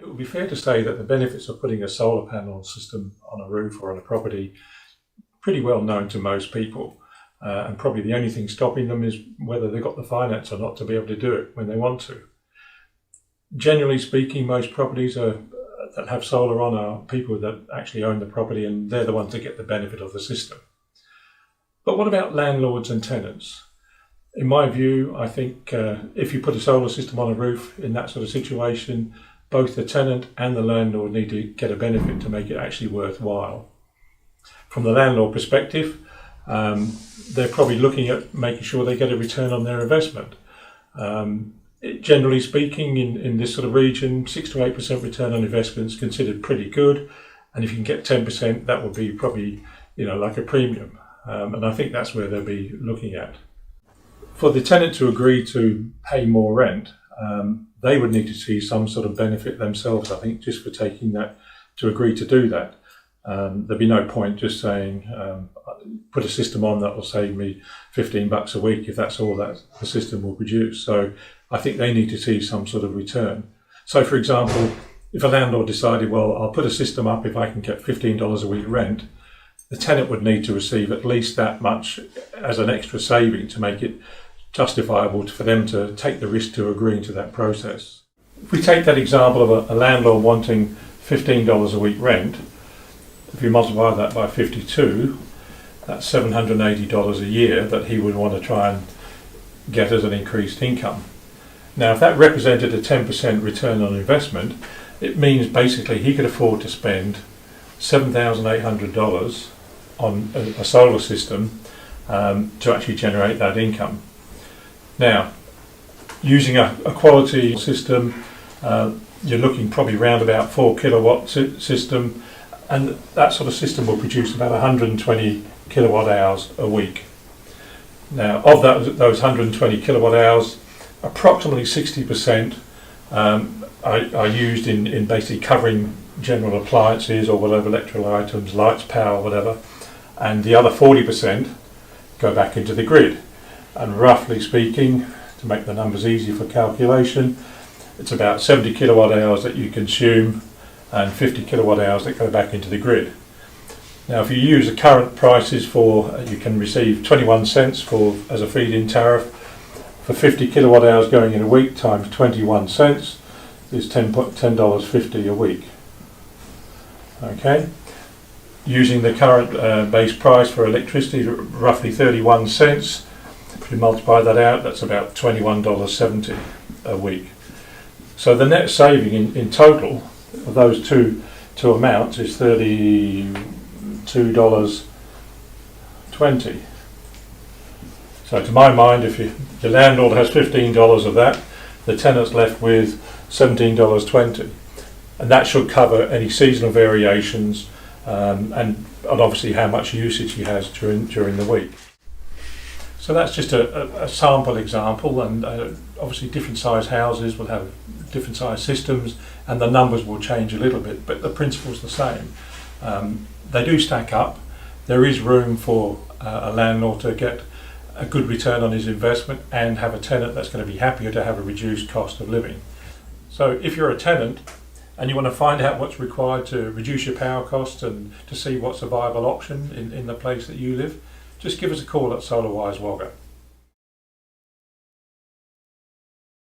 It would be fair to say that the benefits of putting a solar panel system on a roof or on a property are pretty well known to most people. And probably the only thing stopping them is whether they've got the finance or not to be able to do it when they want to. Generally speaking, most properties that have solar on are people that actually own the property, and they're the ones that get the benefit of the system. But what about landlords and tenants? In my view, I think if you put a solar system on a roof in that sort of situation, both the tenant and the landlord need to get a benefit to make it actually worthwhile. From the landlord perspective, they're probably looking at making sure they get a return on their investment. Generally speaking, in this sort of region, 6 to 8% return on investment is considered pretty good, and if you can get 10%, that would be probably like a premium. And I think that's where they'll be looking at. For the tenant to agree to pay more rent, they would need to see some sort of benefit themselves, I think, just for taking that, to agree to do that. There'd be no point just saying, put a system on that will save me $15 a week if that's all that the system will produce. So I think they need to see some sort of return. So for example, if a landlord decided, well, I'll put a system up if I can get $15 a week rent, the tenant would need to receive at least that much as an extra saving to make it justifiable for them to take the risk to agreeing to that process. If we take that example of a landlord wanting $15 a week rent, if you multiply that by 52, that's $780 a year that he would want to try and get as an increased income. Now, if that represented a 10% return on investment, it means basically he could afford to spend $7,800 on a solar system to actually generate that income. Now, using a quality system, you're looking probably around about 4 kilowatt system, and that sort of system will produce about 120 kilowatt hours a week. Now, of those 120 kilowatt hours, approximately 60% are used in basically covering general appliances or whatever, electrical items, lights, power, whatever, and the other 40% go back into the grid. And roughly speaking, to make the numbers easy for calculation, it's about 70 kilowatt hours that you consume and 50 kilowatt hours that go back into the grid. Now, if you use the current prices you can receive 21 cents as a feed-in tariff. For 50 kilowatt hours going in a week times 21 cents is $10.50 a week. Okay. Using the current base price for electricity, roughly 31 cents. If you multiply that out, that's about $21.70 a week. So the net saving in total of those two amounts is $32.20. So to my mind, if your landlord has $15 of that, the tenant's left with $17.20. And that should cover any seasonal variations and obviously how much usage he has during the week. So that's just a sample example, and obviously different size houses will have different size systems and the numbers will change a little bit, but the principle's the same. They do stack up. There is room for a landlord to get a good return on his investment and have a tenant that's going to be happier to have a reduced cost of living. So if you're a tenant and you want to find out what's required to reduce your power costs and to see what's a viable option in the place that you live, just give us a call at SolarWise Wagga.